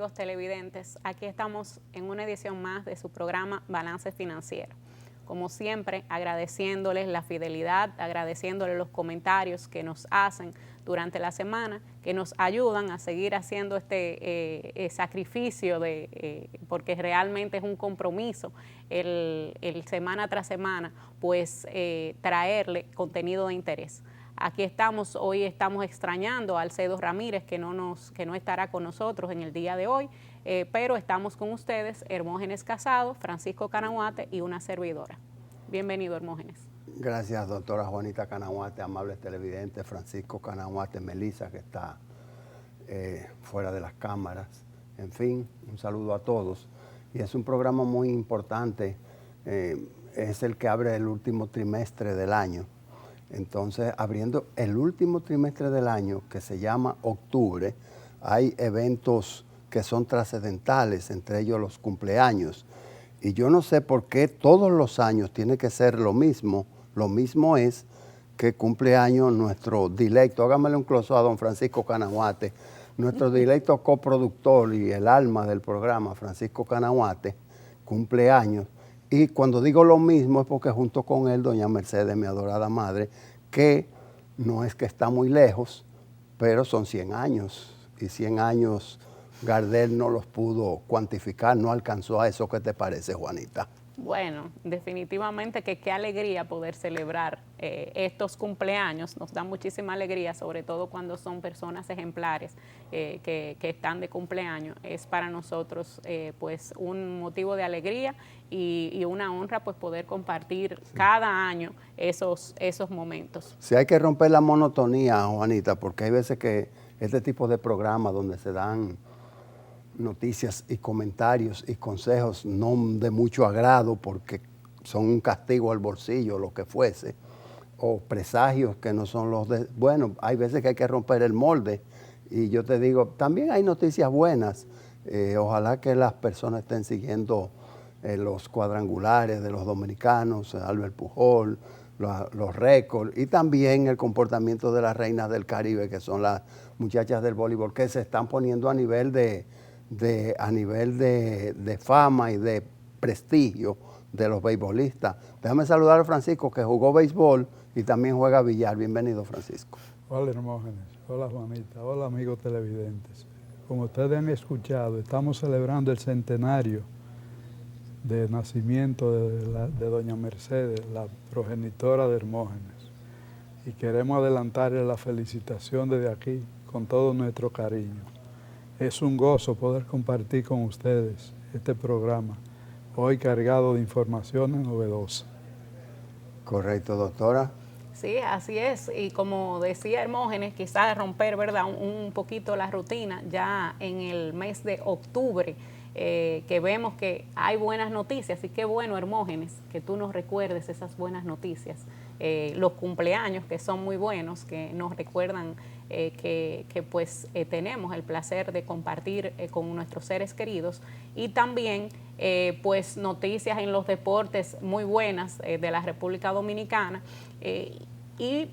amigos televidentes, aquí estamos en una edición más de su programa Balance Financiero. Como siempre, agradeciéndoles la fidelidad, agradeciéndoles los comentarios que nos hacen durante la semana, que nos ayudan a seguir haciendo este sacrificio, porque realmente es un compromiso el semana tras semana, pues traerle contenido de interés. Aquí estamos, hoy estamos extrañando a Alcedo Ramírez, que no estará con nosotros en el día de hoy, pero estamos con ustedes, Hermógenes Casado, Francisco Canahuate y una servidora. Bienvenido, Hermógenes. Gracias, doctora Juanita Canahuate, amables televidentes, Francisco Canahuate, Melissa, que está fuera de las cámaras. En fin, un saludo a todos. Y es un programa muy importante, es el que abre el último trimestre del año. Entonces, abriendo el último trimestre del año, que se llama octubre, hay eventos que son trascendentales, entre ellos los cumpleaños. Y yo no sé por qué todos los años tiene que ser lo mismo. Lo mismo es que cumpleaños nuestro directo, hágamele un close a don Francisco Canahuate, nuestro directo coproductor y el alma del programa, Francisco Canahuate, cumpleaños. Y cuando digo lo mismo es porque junto con él, doña Mercedes, mi adorada madre, que no es que está muy lejos, pero son 100 años. Y 100 años Gardel no los pudo cuantificar, no alcanzó a eso. ¿Qué te parece, Juanita? Bueno, definitivamente que qué alegría poder celebrar estos cumpleaños, nos da muchísima alegría, sobre todo cuando son personas ejemplares que están de cumpleaños. Es para nosotros pues un motivo de alegría y una honra pues poder compartir cada año esos momentos. Sí, hay que romper la monotonía, Juanita, porque hay veces que este tipo de programas donde se dan noticias y comentarios y consejos no de mucho agrado porque son un castigo al bolsillo, lo que fuese, o presagios que no son los de... Bueno, hay veces que hay que romper el molde y yo te digo, también hay noticias buenas. Ojalá que las personas estén siguiendo los cuadrangulares de los dominicanos, Albert Pujol, los récords y también el comportamiento de las reinas del Caribe, que son las muchachas del voleibol, que se están poniendo a nivel de fama y de prestigio de los beisbolistas. Déjame saludar a Francisco, que jugó béisbol y también juega billar. Bienvenido, Francisco. Hola, Hermógenes. Hola, Juanita. Hola, amigos televidentes. Como ustedes han escuchado, estamos celebrando el centenario de nacimiento de doña Mercedes, la progenitora de Hermógenes. Y queremos adelantarle la felicitación desde aquí con todo nuestro cariño. Es un gozo poder compartir con ustedes este programa, hoy cargado de informaciones novedosas. Correcto, doctora. Sí, así es. Y como decía Hermógenes, quizás romper, ¿verdad?, un poquito la rutina ya en el mes de octubre, que vemos que hay buenas noticias. Y qué bueno, Hermógenes, que tú nos recuerdes esas buenas noticias. Los cumpleaños, que son muy buenos, que nos recuerdan que pues tenemos el placer de compartir con nuestros seres queridos, y también pues noticias en los deportes muy buenas de la República Dominicana, y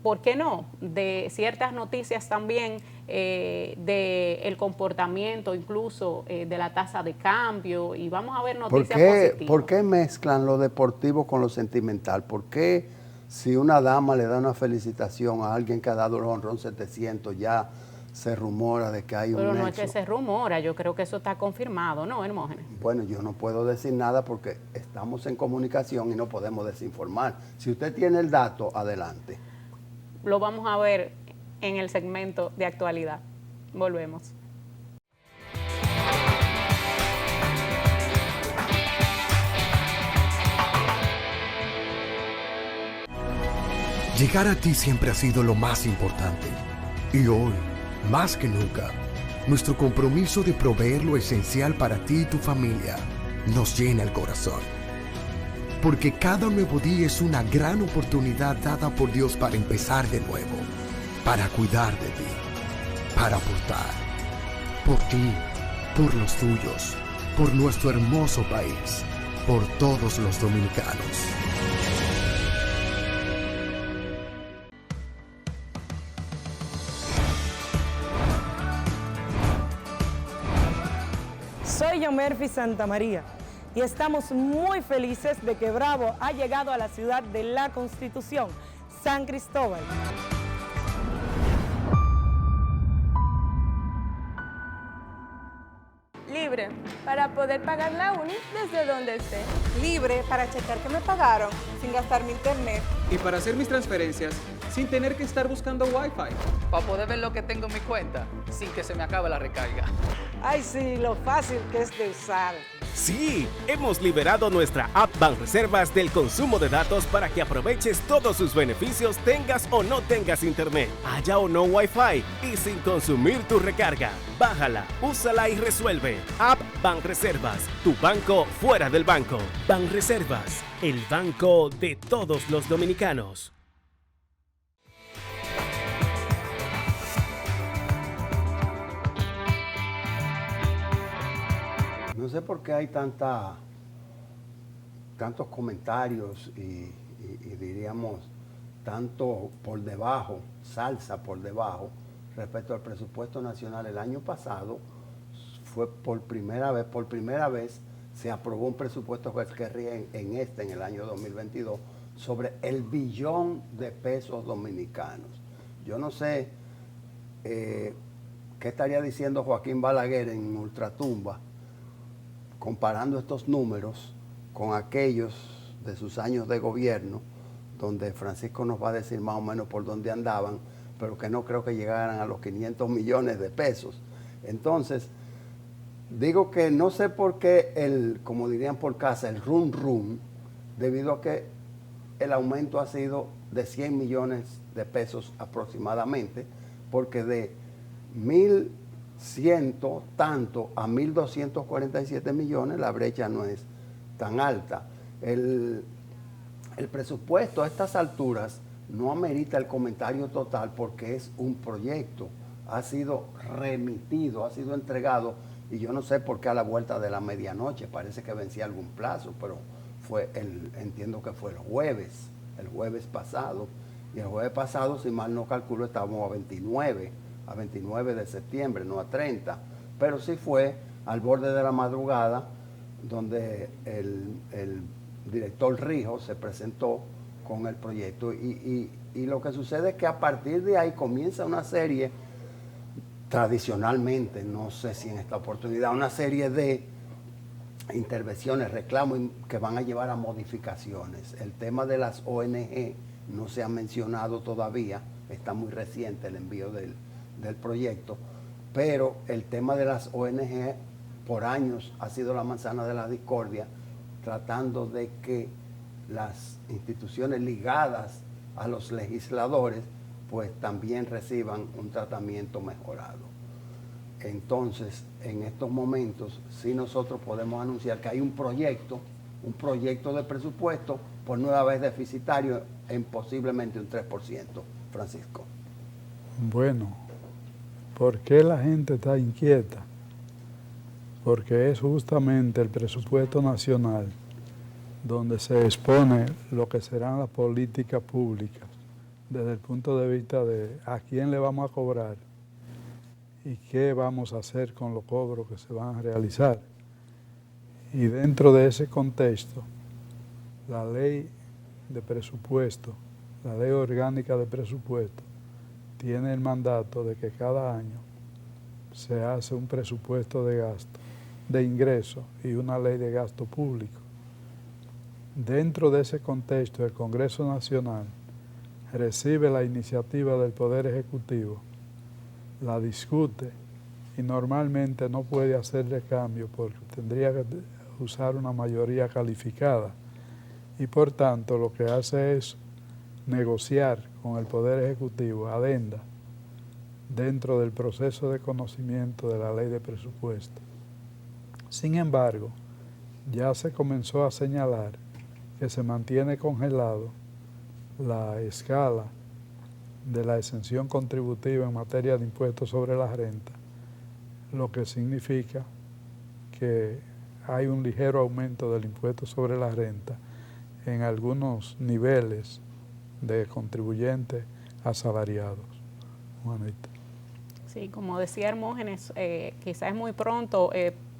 ¿por qué no?, de ciertas noticias también del comportamiento incluso de la tasa de cambio, y vamos a ver noticias positivas. ¿Por qué mezclan lo deportivo con lo sentimental? ¿Por qué si una dama le da una felicitación a alguien que ha dado el honrón 700 ya se rumora de que hay un nexo? Pero no es que se rumora, yo creo que eso está confirmado, ¿no, Hermógenes? Bueno, yo no puedo decir nada porque estamos en comunicación y no podemos desinformar. Si usted tiene el dato, adelante. Lo vamos a ver en el segmento de actualidad. Volvemos. Llegar a ti siempre ha sido lo más importante. Y hoy, más que nunca, nuestro compromiso de proveer lo esencial para ti y tu familia nos llena el corazón. Porque cada nuevo día es una gran oportunidad dada por Dios para empezar de nuevo, para cuidar de ti, para aportar, por ti, por los tuyos, por nuestro hermoso país, por todos los dominicanos. Soy Yomerfi Santamaría y estamos muy felices de que Bravo ha llegado a la ciudad de la Constitución, San Cristóbal. Libre, para poder pagar la uni desde donde esté. Libre para checar que me pagaron sin gastar mi internet. Y para hacer mis transferencias sin tener que estar buscando Wi-Fi. Para poder ver lo que tengo en mi cuenta sin que se me acabe la recarga. Ay, sí, lo fácil que es de usar. Sí, hemos liberado nuestra app Banreservas del consumo de datos para que aproveches todos sus beneficios tengas o no tengas internet, haya o no Wi-Fi y sin consumir tu recarga. Bájala, úsala y resuelve. App Banreservas, tu banco fuera del banco. Banreservas, el banco de todos los dominicanos. No sé por qué hay tantos comentarios y diríamos tanto por debajo, salsa por debajo, respecto al presupuesto nacional. El año pasado fue por primera vez se aprobó un presupuesto que ríe en el año 2022, sobre el billón de pesos dominicanos. Yo no sé qué estaría diciendo Joaquín Balaguer en Ultratumba, comparando estos números con aquellos de sus años de gobierno, donde Francisco nos va a decir más o menos por dónde andaban, pero que no creo que llegaran a los 500 millones de pesos. Entonces, digo que no sé por qué, como dirían por casa, el rum rum, debido a que el aumento ha sido de 100 millones de pesos aproximadamente, porque de 1.100 tanto a 1.247 millones, la brecha no es tan alta. El presupuesto a estas alturas no amerita el comentario total porque es un proyecto, ha sido remitido, ha sido entregado, y yo no sé por qué a la vuelta de la medianoche, parece que vencía algún plazo, pero entiendo que fue el jueves pasado, y el jueves pasado, si mal no calculo, estábamos a 29 de septiembre, no a 30, pero sí fue al borde de la madrugada donde el director Rijo se presentó con el proyecto, y lo que sucede es que a partir de ahí comienza una serie, tradicionalmente, no sé si en esta oportunidad, una serie de intervenciones, reclamos que van a llevar a modificaciones. El tema de las ONG no se ha mencionado todavía, está muy reciente el envío del proyecto, pero el tema de las ONG por años ha sido la manzana de la discordia, tratando de que las instituciones ligadas a los legisladores pues también reciban un tratamiento mejorado. Entonces, en estos momentos, sí nosotros podemos anunciar que hay un proyecto de presupuesto, por nueva vez deficitario, en posiblemente un 3%, Francisco. Bueno, ¿por qué la gente está inquieta? Porque es justamente el presupuesto nacional donde se expone lo que serán las políticas públicas desde el punto de vista de a quién le vamos a cobrar y qué vamos a hacer con los cobros que se van a realizar. Y dentro de ese contexto, la ley de presupuesto, la ley orgánica de presupuesto, tiene el mandato de que cada año se hace un presupuesto de gasto, de ingreso y una ley de gasto público. Dentro de ese contexto, el Congreso Nacional recibe la iniciativa del Poder Ejecutivo, la discute y normalmente no puede hacerle cambio porque tendría que usar una mayoría calificada, y por tanto lo que hace es negociar con el Poder Ejecutivo adenda dentro del proceso de conocimiento de la ley de presupuesto. Sin embargo, ya se comenzó a señalar que se mantiene congelado la escala de la exención contributiva en materia de impuestos sobre la renta, lo que significa que hay un ligero aumento del impuesto sobre la renta en algunos niveles de contribuyentes asalariados. Juanita. Sí, como decía Hermógenes, quizás es muy pronto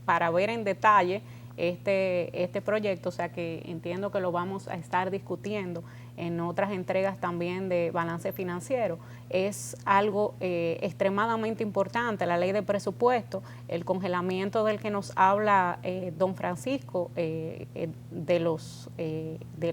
para ver en detalle este proyecto, o sea que entiendo que lo vamos a estar discutiendo en otras entregas también de balance financiero. Es algo extremadamente importante, la ley de presupuesto, el congelamiento del que nos habla don Francisco, del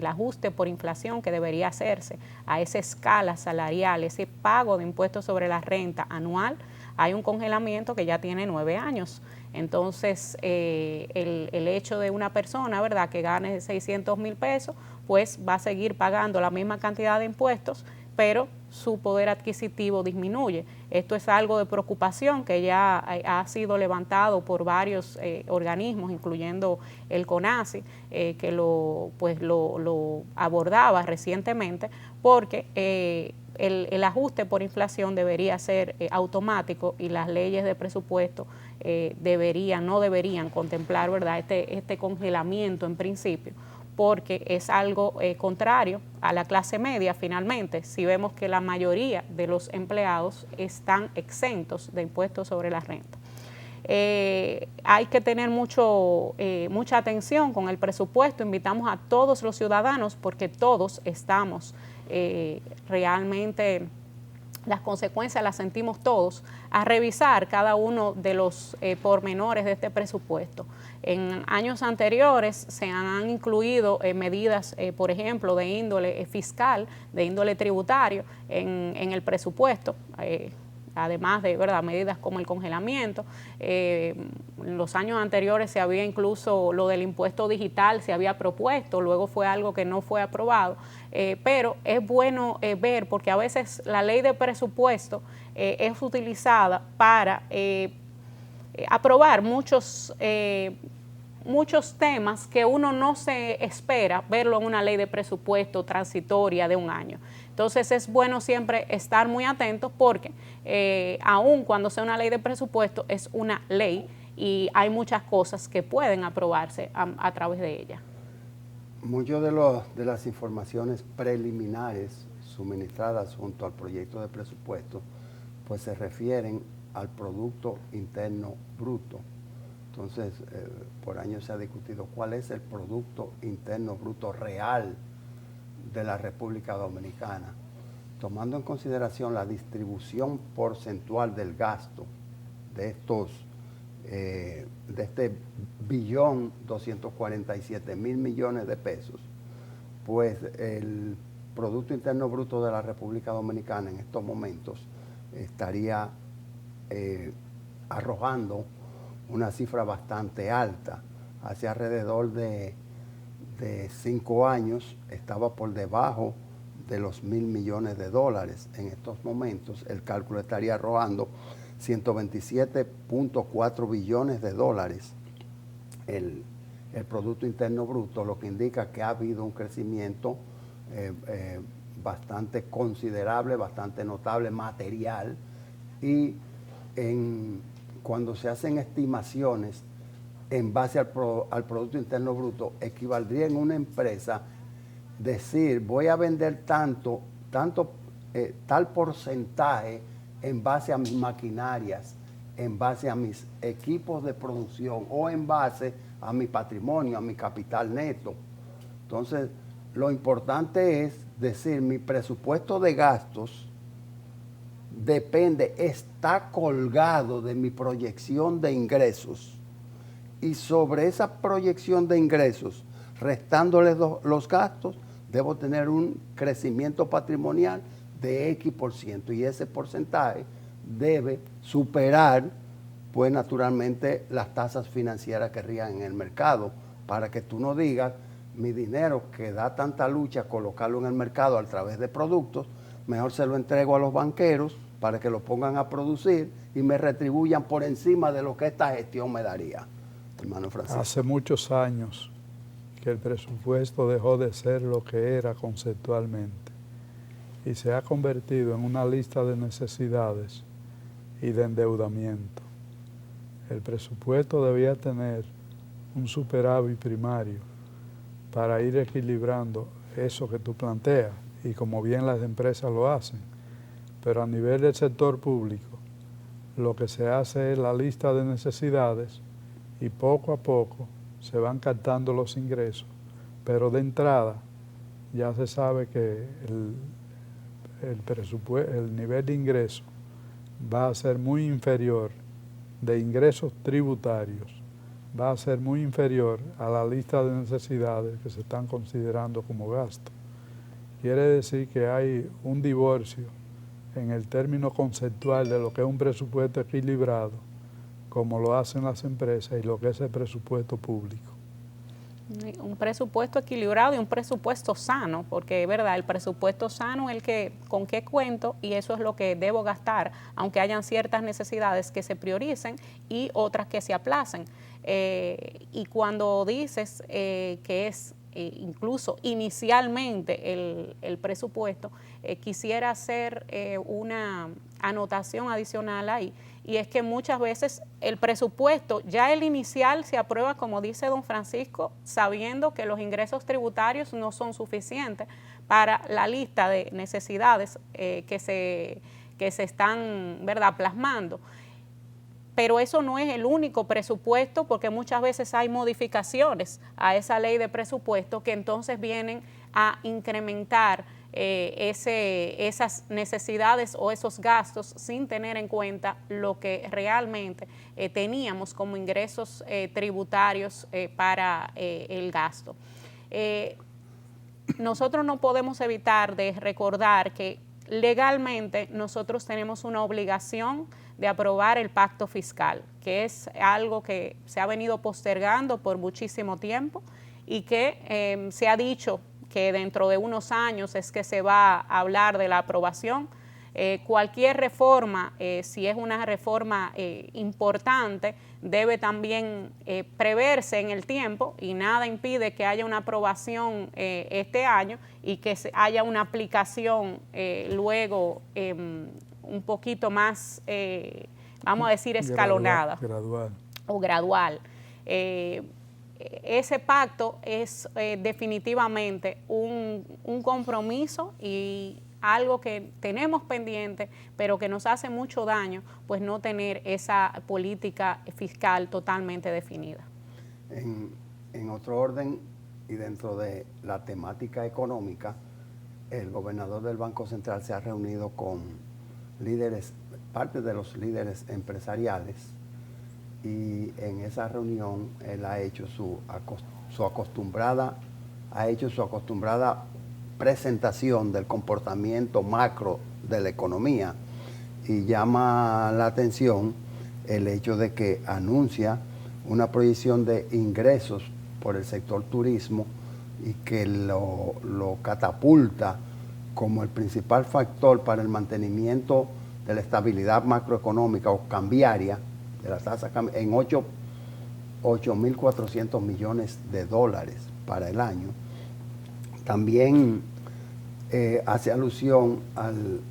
ajuste por inflación que debería hacerse a esa escala salarial, ese pago de impuestos sobre la renta anual. Hay un congelamiento que ya tiene 9 años. Entonces, el hecho de una persona, ¿verdad?, que gane 600,000 pesos, pues va a seguir pagando la misma cantidad de impuestos, pero su poder adquisitivo disminuye. Esto es algo de preocupación que ya ha sido levantado por varios organismos, incluyendo el CONACYT, que lo abordaba recientemente, porque el ajuste por inflación debería ser automático y las leyes de presupuesto no deberían contemplar, ¿verdad?, este congelamiento en principio, porque es algo contrario a la clase media finalmente, si vemos que la mayoría de los empleados están exentos de impuestos sobre la renta. Hay que tener mucha atención con el presupuesto. Invitamos a todos los ciudadanos, porque todos estamos realmente, las consecuencias las sentimos todos, a revisar cada uno de los pormenores de este presupuesto. En años anteriores se han incluido medidas, por ejemplo, de índole fiscal, de índole tributario en el presupuesto, además de, ¿verdad?, medidas como el congelamiento. En los años anteriores se había incluso lo del impuesto digital, se había propuesto, luego fue algo que no fue aprobado, pero es bueno ver, porque a veces la ley de presupuesto es utilizada para aprobar muchos temas que uno no se espera verlo en una ley de presupuesto transitoria de un año. Entonces es bueno siempre estar muy atentos, porque aun cuando sea una ley de presupuesto, es una ley y hay muchas cosas que pueden aprobarse a través de ella. Muchas de las informaciones preliminares suministradas junto al proyecto de presupuesto pues se refieren al Producto Interno Bruto. Entonces, por años se ha discutido cuál es el Producto Interno Bruto real de la República Dominicana, tomando en consideración la distribución porcentual del gasto de este 1.247.000 millones de pesos, pues el Producto Interno Bruto de la República Dominicana en estos momentos estaría arrojando una cifra bastante alta. Hace alrededor de 5 años estaba por debajo de los 1.000 millones de dólares. En estos momentos el cálculo estaría arrojando 127.4 billones de dólares el Producto Interno Bruto, lo que indica que ha habido un crecimiento bastante considerable, bastante notable, material, y cuando se hacen estimaciones en base al Producto Interno Bruto, equivaldría en una empresa decir, voy a vender tal porcentaje en base a mis maquinarias, en base a mis equipos de producción o en base a mi patrimonio, a mi capital neto. Entonces, lo importante es decir, mi presupuesto de gastos está colgado de mi proyección de ingresos, y sobre esa proyección de ingresos, restándole los gastos, debo tener un crecimiento patrimonial de X%, y ese porcentaje debe superar, pues naturalmente, las tasas financieras que rían en el mercado, para que tú no digas, mi dinero que da tanta lucha colocarlo en el mercado a través de productos, mejor se lo entrego a los banqueros para que lo pongan a producir y me retribuyan por encima de lo que esta gestión me daría. Hermano Francisco. Hace muchos años que el presupuesto dejó de ser lo que era conceptualmente y se ha convertido en una lista de necesidades y de endeudamiento. El presupuesto debía tener un superávit primario para ir equilibrando eso que tú planteas, y como bien las empresas lo hacen. Pero a nivel del sector público, lo que se hace es la lista de necesidades y poco a poco se van captando los ingresos, pero de entrada ya se sabe que el nivel de ingreso va a ser muy inferior, de ingresos tributarios, va a ser muy inferior a la lista de necesidades que se están considerando como gasto. Quiere decir que hay un divorcio en el término conceptual de lo que es un presupuesto equilibrado, como lo hacen las empresas, y lo que es el presupuesto público. Un presupuesto equilibrado y un presupuesto sano, porque es verdad, el presupuesto sano es el que con qué cuento y eso es lo que debo gastar, aunque hayan ciertas necesidades que se prioricen y otras que se aplacen. Y cuando dices que es incluso inicialmente el presupuesto, quisiera hacer una anotación adicional ahí, y es que muchas veces el presupuesto, ya el inicial se aprueba, como dice don Francisco, sabiendo que los ingresos tributarios no son suficientes para la lista de necesidades que se están, ¿verdad?, plasmando. Pero eso no es el único presupuesto, porque muchas veces hay modificaciones a esa ley de presupuesto que entonces vienen a incrementar esas necesidades o esos gastos sin tener en cuenta lo que realmente teníamos como ingresos tributarios para el gasto. Nosotros no podemos evitar de recordar que legalmente nosotros tenemos una obligación de aprobar el pacto fiscal, que es algo que se ha venido postergando por muchísimo tiempo y que se ha dicho que dentro de unos años es que se va a hablar de la aprobación. Cualquier reforma, si es una reforma importante, debe también preverse en el tiempo, y nada impide que haya una aprobación este año y que haya una aplicación luego un poquito más, vamos a decir, escalonada. Gradual. Ese pacto es definitivamente un compromiso y algo que tenemos pendiente, pero que nos hace mucho daño, pues no tener esa política fiscal totalmente definida. En otro orden y dentro de la temática económica, el gobernador del Banco Central se ha reunido con líderes, parte de los líderes empresariales, y en esa reunión él ha hecho su acostumbrada presentación del comportamiento macro de la economía, y llama la atención el hecho de que anuncia una proyección de ingresos por el sector turismo y que lo catapulta como el principal factor para el mantenimiento de la estabilidad macroeconómica o cambiaria de la tasa en 8.400 millones de dólares para el año. También hace alusión al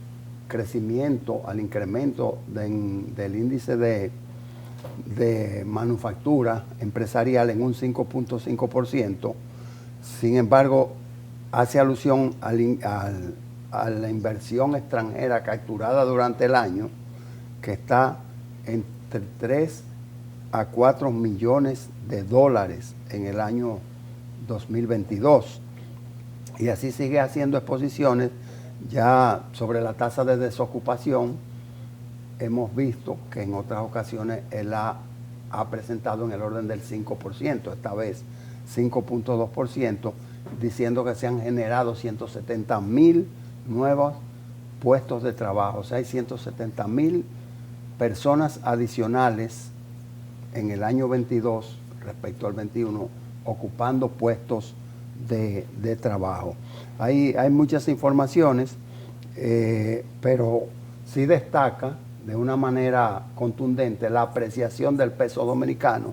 crecimiento, al incremento del índice de manufactura empresarial en un 5.5%. Sin embargo, hace alusión a la inversión extranjera capturada durante el año, que está entre 3 a 4 millones de dólares en el año 2022. Y así sigue haciendo exposiciones. Ya sobre la tasa de desocupación, hemos visto que en otras ocasiones él ha presentado en el orden del 5%, esta vez 5.2%, diciendo que se han generado 170.000 nuevos puestos de trabajo. O sea, hay 170.000 personas adicionales en el año 22 respecto al 21 ocupando puestos de trabajo. Hay muchas informaciones, pero sí destaca de una manera contundente la apreciación del peso dominicano.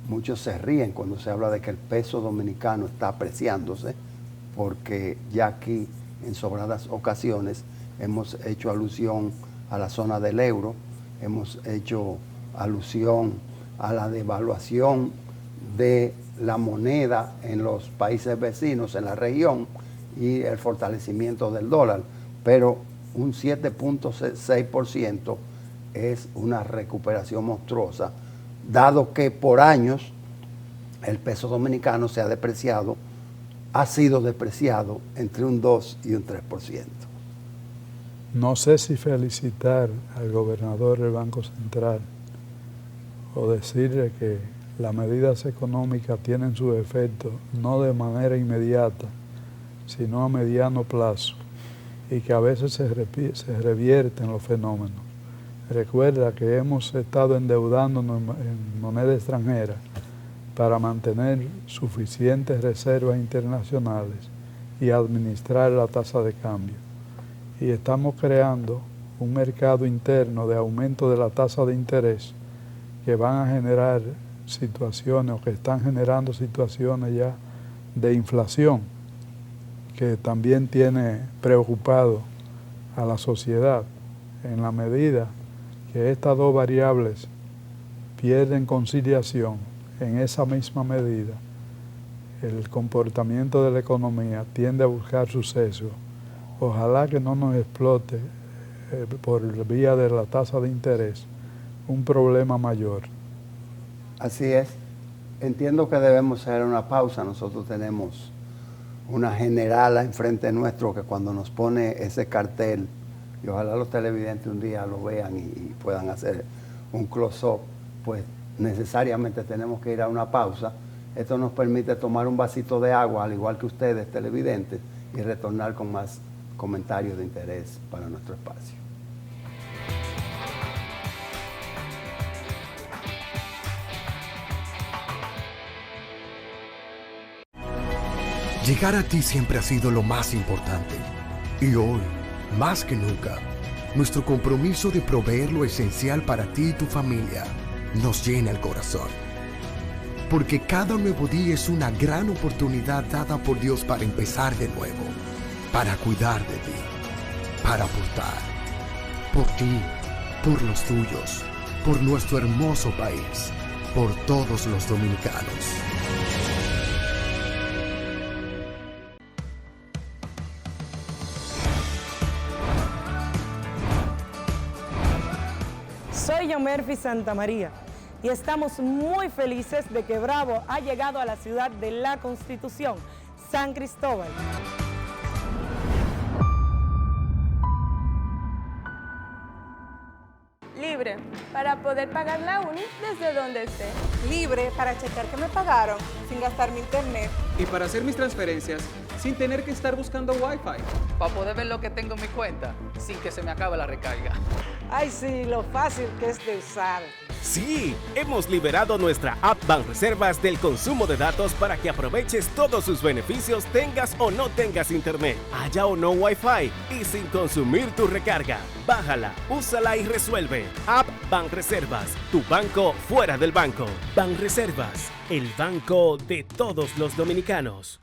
Muchos se ríen cuando se habla de que el peso dominicano está apreciándose, porque ya aquí en sobradas ocasiones hemos hecho alusión a la zona del euro, hemos hecho alusión a la devaluación de la moneda en los países vecinos, en la región, y el fortalecimiento del dólar, pero un 7.6% es una recuperación monstruosa dado que por años el peso dominicano se ha depreciado, ha sido depreciado entre un 2 y un 3%. No sé si felicitar al gobernador del Banco Central o decirle que las medidas económicas tienen su efecto no de manera inmediata, sino a mediano plazo, y que a veces se revierten los fenómenos. Recuerda que hemos estado endeudándonos en moneda extranjera para mantener suficientes reservas internacionales y administrar la tasa de cambio. Y estamos creando un mercado interno de aumento de la tasa de interés que van a generar situaciones o que están generando situaciones ya de inflación que también tiene preocupado a la sociedad en la medida que estas dos variables pierden conciliación. En esa misma medida el comportamiento de la economía tiende a buscar su sesgo. Ojalá que no nos explote por vía de la tasa de interés un problema mayor. Así es. Entiendo que debemos hacer una pausa. Nosotros tenemos una generala enfrente nuestro que cuando nos pone ese cartel, y ojalá los televidentes un día lo vean y puedan hacer un close-up, pues necesariamente tenemos que ir a una pausa. Esto nos permite tomar un vasito de agua, al igual que ustedes, televidentes, y retornar con más comentarios de interés para nuestro espacio. Llegar a ti siempre ha sido lo más importante. Y hoy, más que nunca, nuestro compromiso de proveer lo esencial para ti y tu familia nos llena el corazón. Porque cada nuevo día es una gran oportunidad dada por Dios para empezar de nuevo, para cuidar de ti, para aportar, por ti, por los tuyos, por nuestro hermoso país, por todos los dominicanos. Soy Yomerfi Santamaría y estamos muy felices de que Bravo ha llegado a la ciudad de la Constitución, San Cristóbal. Libre, para poder pagar la uni desde donde esté. Libre para checar que me pagaron sin gastar mi internet. Y para hacer mis transferencias sin tener que estar buscando Wi-Fi. Para poder ver lo que tengo en mi cuenta sin que se me acabe la recarga. Ay, sí, lo fácil que es de usar. Sí, hemos liberado nuestra app Banreservas del consumo de datos para que aproveches todos sus beneficios tengas o no tengas internet, haya o no Wi-Fi y sin consumir tu recarga. Bájala, úsala y resuelve. App Banreservas, tu banco fuera del banco. Banreservas, el banco de todos los dominicanos.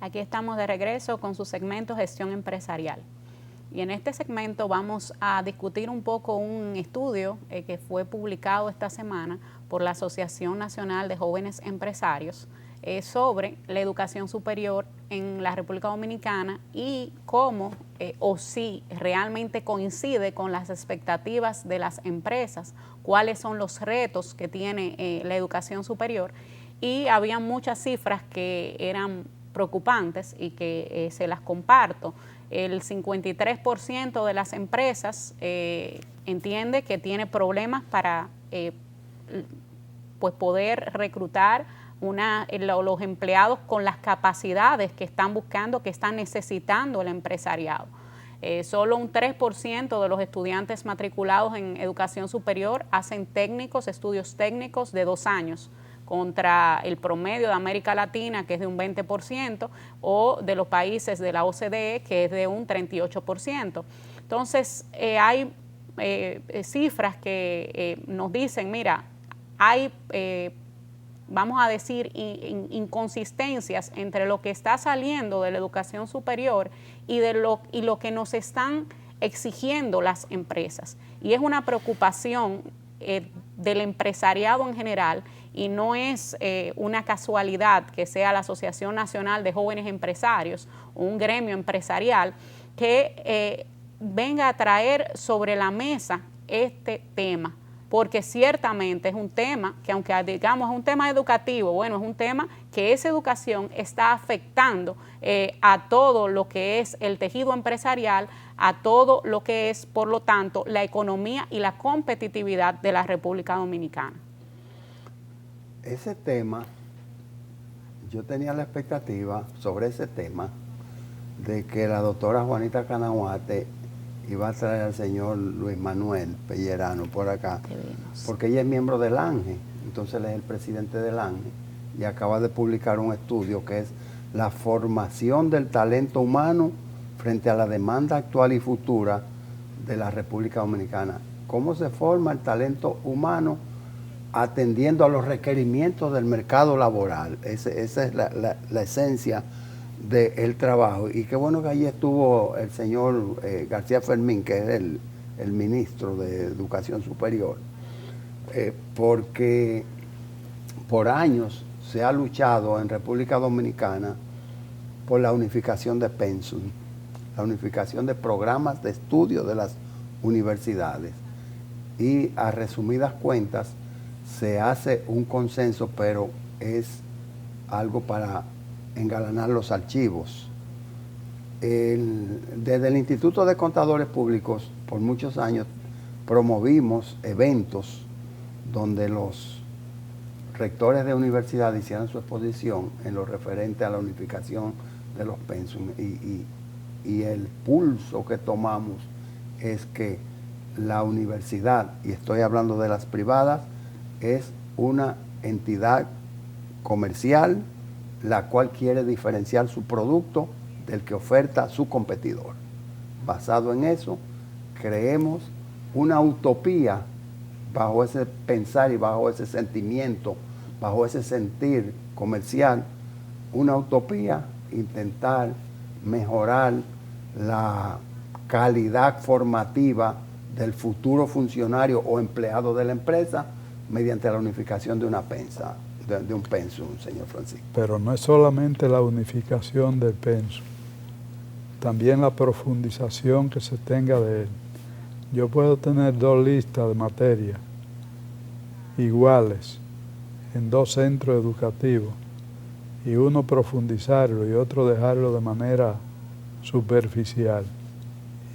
Aquí estamos de regreso con su segmento Gestión Empresarial. Y en este segmento vamos a discutir un poco un estudio que fue publicado esta semana por la Asociación Nacional de Jóvenes Empresarios sobre la educación superior en la República Dominicana y cómo o si realmente coincide con las expectativas de las empresas, cuáles son los retos que tiene la educación superior. Y había muchas cifras que eran preocupantes y que se las comparto. El 53% de las empresas entiende que tiene problemas para pues poder reclutar los empleados con las capacidades que están buscando, que están necesitando el empresariado. Solo un 3% de los estudiantes matriculados en educación superior hacen estudios técnicos de 2 años, contra el promedio de América Latina, que es de un 20%, o de los países de la OCDE, que es de un 38%. Entonces, hay cifras que nos dicen, mira, hay, vamos a decir, inconsistencias entre lo que está saliendo de la educación superior y lo que nos están exigiendo las empresas. Y es una preocupación del empresariado en general y no es una casualidad que sea la Asociación Nacional de Jóvenes Empresarios, un gremio empresarial, que venga a traer sobre la mesa este tema, porque ciertamente es un tema que, aunque digamos es un tema educativo, bueno, es un tema que esa educación está afectando a todo lo que es el tejido empresarial, a todo lo que es, por lo tanto, la economía y la competitividad de la República Dominicana. Ese tema, yo tenía la expectativa sobre ese tema de que la doctora Juanita Canahuate iba a traer al señor Luis Manuel Pellerano por acá, porque ella es miembro del ANGE, entonces él es el presidente del ANGE y acaba de publicar un estudio que es la formación del talento humano frente a la demanda actual y futura de la República Dominicana. ¿Cómo se forma el talento humano atendiendo a los requerimientos del mercado laboral? Esa es la esencia del trabajo. Y qué bueno que allí estuvo el señor García Fermín, que es el ministro de Educación Superior, porque por años se ha luchado en República Dominicana por la unificación de pensum, la unificación de programas de estudio de las universidades. Y a resumidas cuentas, se hace un consenso, pero es algo para engalanar los archivos. Desde el Instituto de Contadores Públicos, por muchos años, promovimos eventos donde los rectores de universidad hicieran su exposición en lo referente a la unificación de los pensum. Y el pulso que tomamos es que la universidad, y estoy hablando de las privadas, es una entidad comercial la cual quiere diferenciar su producto del que oferta su competidor. Basado en eso, creemos una utopía bajo ese pensar y bajo ese sentimiento, bajo ese sentir comercial, una utopía, intentar mejorar la calidad formativa del futuro funcionario o empleado de la empresa mediante la unificación de una pensa, de un pensum, señor Francisco. Pero no es solamente la unificación del pensum, también la profundización que se tenga de él. Yo puedo tener dos listas de materia iguales en dos centros educativos y uno profundizarlo y otro dejarlo de manera superficial.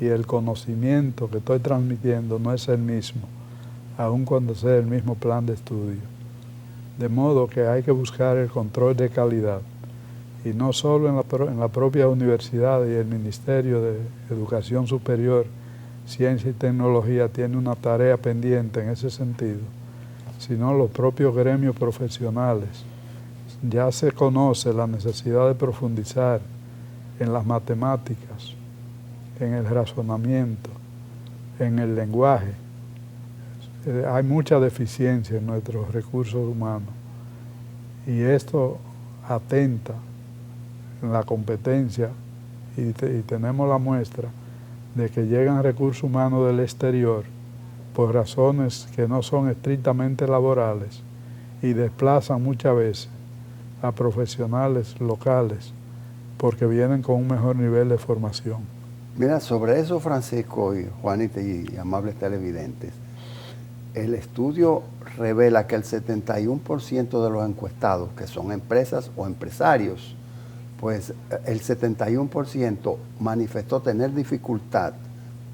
Y el conocimiento que estoy transmitiendo no es el mismo, aun cuando sea el mismo plan de estudio. De modo que hay que buscar el control de calidad, y no solo en la propia universidad y el Ministerio de Educación Superior, Ciencia y Tecnología tiene una tarea pendiente en ese sentido, sino los propios gremios profesionales. Ya se conoce la necesidad de profundizar en las matemáticas, en el razonamiento, en el lenguaje. Hay mucha deficiencia en nuestros recursos humanos y esto atenta en la competencia y tenemos la muestra de que llegan recursos humanos del exterior por razones que no son estrictamente laborales y desplazan muchas veces a profesionales locales porque vienen con un mejor nivel de formación. Mira, sobre eso, Francisco y Juanita y amables televidentes, el estudio revela que el 71% de los encuestados, que son empresas o empresarios, pues el 71% manifestó tener dificultad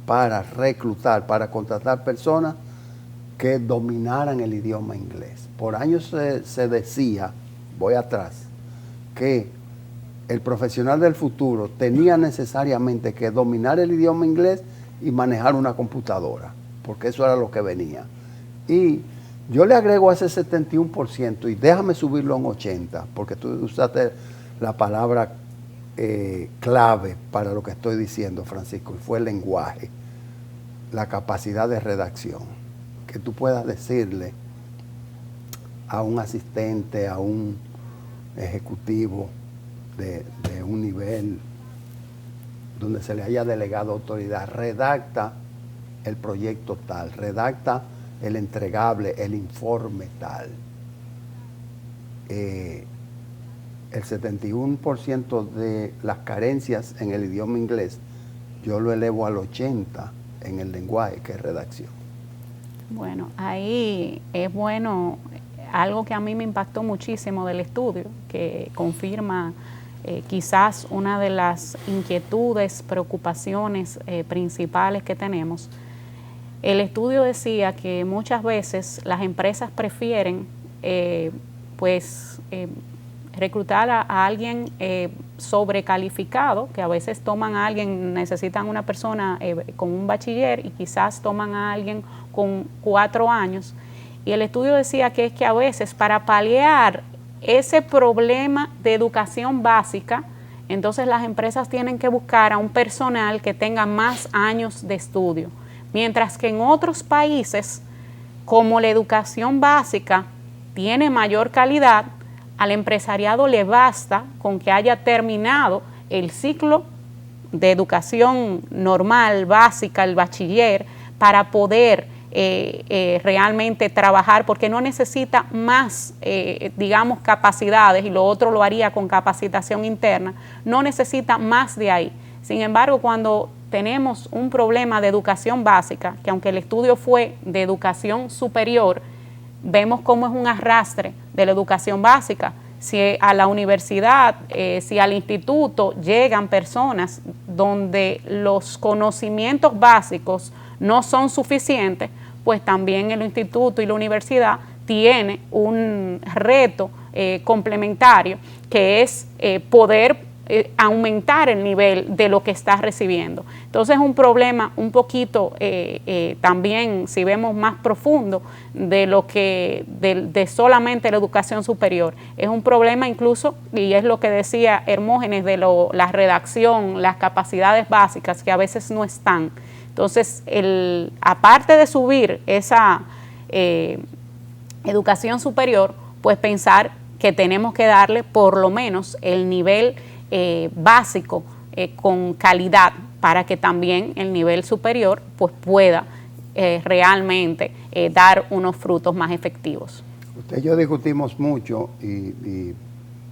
para reclutar, para contratar personas que dominaran el idioma inglés. Por años se decía, voy atrás, que el profesional del futuro tenía necesariamente que dominar el idioma inglés y manejar una computadora, porque eso era lo que venía. Y yo le agrego a ese 71% y déjame subirlo a un 80%, porque tú usaste la palabra clave para lo que estoy diciendo, Francisco, y fue el lenguaje, la capacidad de redacción, que tú puedas decirle a un asistente, a un ejecutivo de un nivel donde se le haya delegado autoridad, redacta el proyecto tal, redacta el entregable, el informe tal. el 71% de las carencias en el idioma inglés, yo lo elevo al 80% en el lenguaje, que es redacción. Bueno, ahí es bueno, algo que a mí me impactó muchísimo del estudio, que confirma quizás una de las inquietudes, preocupaciones principales que tenemos. El estudio decía que muchas veces las empresas prefieren reclutar a alguien sobrecalificado, que a veces toman a alguien, necesitan una persona con un bachiller y quizás toman a alguien con 4 años. Y el estudio decía que es que a veces para paliar ese problema de educación básica, entonces las empresas tienen que buscar a un personal que tenga más años de estudio. Mientras que en otros países, como la educación básica tiene mayor calidad, al empresariado le basta con que haya terminado el ciclo de educación normal, básica, el bachiller, para poder realmente trabajar, porque no necesita más, capacidades, y lo otro lo haría con capacitación interna, no necesita más de ahí. Sin embargo, cuando tenemos un problema de educación básica, que aunque el estudio fue de educación superior, vemos cómo es un arrastre de la educación básica. Si a la universidad, si al instituto llegan personas donde los conocimientos básicos no son suficientes, pues también el instituto y la universidad tiene un reto complementario, que es poder aumentar el nivel de lo que estás recibiendo. Entonces es un problema un poquito también, si vemos más profundo, de lo que de solamente la educación superior. Es un problema incluso, y es lo que decía Hermógenes, de la redacción, las capacidades básicas que a veces no están. Entonces, aparte de subir esa educación superior, pues pensar que tenemos que darle por lo menos el nivel básico con calidad, para que también el nivel superior pues pueda realmente dar unos frutos más efectivos. Usted y yo discutimos mucho y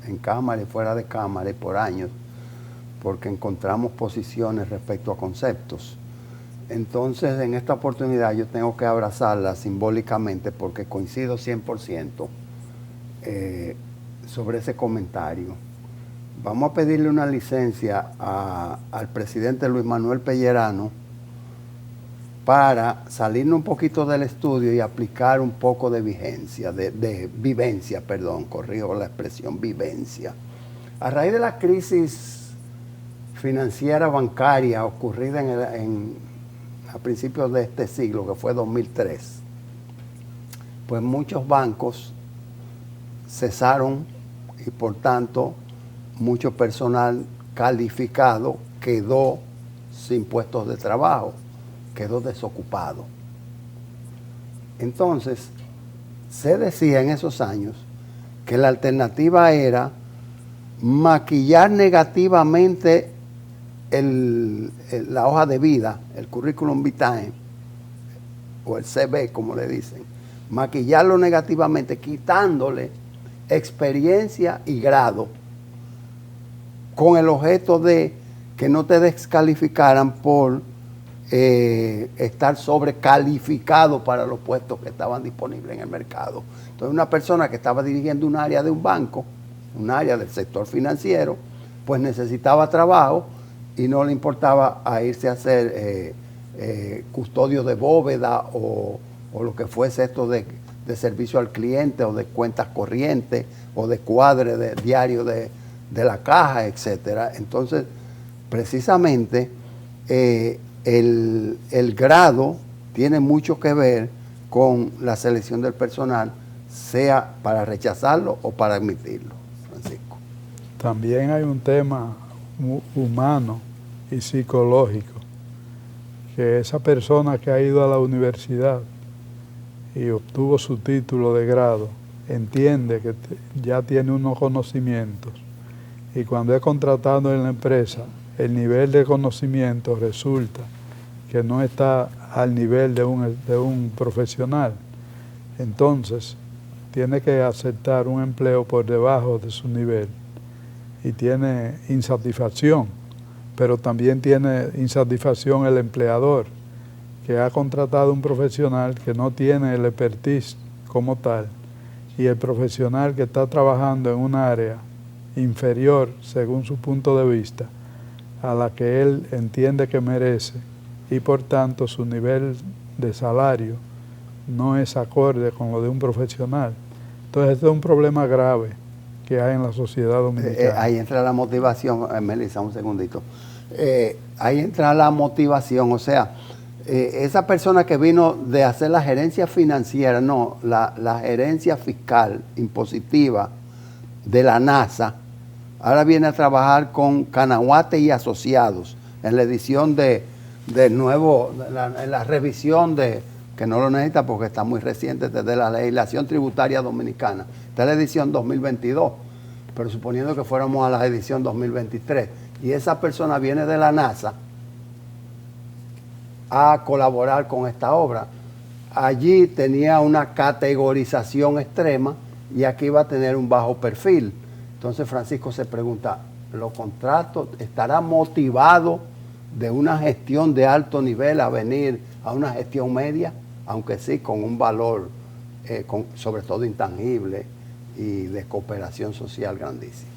en cámara y fuera de cámara y por años, porque encontramos posiciones respecto a conceptos. Entonces, en esta oportunidad yo tengo que abrazarla simbólicamente, porque coincido 100% sobre ese comentario. Vamos a pedirle una licencia al presidente Luis Manuel Pellerano para salirnos un poquito del estudio y aplicar un poco de vivencia, corrijo la expresión, vivencia. A raíz de la crisis financiera bancaria ocurrida a principios de este siglo, que fue 2003, pues muchos bancos cesaron y por tanto mucho personal calificado quedó sin puestos de trabajo, quedó desocupado. Entonces, se decía en esos años que la alternativa era maquillar negativamente la hoja de vida, el currículum vitae, o el CV, como le dicen, maquillarlo negativamente, quitándole experiencia y grado, con el objeto de que no te descalificaran por estar sobrecalificado para los puestos que estaban disponibles en el mercado. Entonces, una persona que estaba dirigiendo un área de un banco, un área del sector financiero, pues necesitaba trabajo y no le importaba a irse a hacer custodio de bóveda o lo que fuese esto de servicio al cliente o de cuentas corrientes o de cuadre de diario de la caja, etcétera. Entonces, precisamente, el grado tiene mucho que ver con la selección del personal, sea para rechazarlo o para admitirlo, Francisco. También hay un tema humano y psicológico, que esa persona que ha ido a la universidad y obtuvo su título de grado, entiende que ya tiene unos conocimientos, y cuando es contratado en la empresa, el nivel de conocimiento resulta que no está al nivel de un profesional. Entonces, tiene que aceptar un empleo por debajo de su nivel y tiene insatisfacción, pero también tiene insatisfacción el empleador, que ha contratado un profesional que no tiene el expertise como tal, y el profesional que está trabajando en un área inferior, según su punto de vista, a la que él entiende que merece, y por tanto su nivel de salario no es acorde con lo de un profesional. Entonces, este es un problema grave que hay en la sociedad dominicana. Ahí entra la motivación, Melissa, un segundito. Ahí entra la motivación, o sea, esa persona que vino de hacer la gerencia financiera, no, la gerencia fiscal impositiva de la NASA, ahora viene a trabajar con Canaguate y Asociados en la edición en la revisión que no lo necesita porque está muy reciente, desde la legislación tributaria dominicana. Está la edición 2022, pero suponiendo que fuéramos a la edición 2023. Y esa persona viene de la NASA a colaborar con esta obra. Allí tenía una categorización extrema y aquí va a tener un bajo perfil. Entonces Francisco se pregunta, ¿los contratos estará motivado de una gestión de alto nivel a venir a una gestión media? Aunque sí con un valor sobre todo intangible y de cooperación social grandísimo.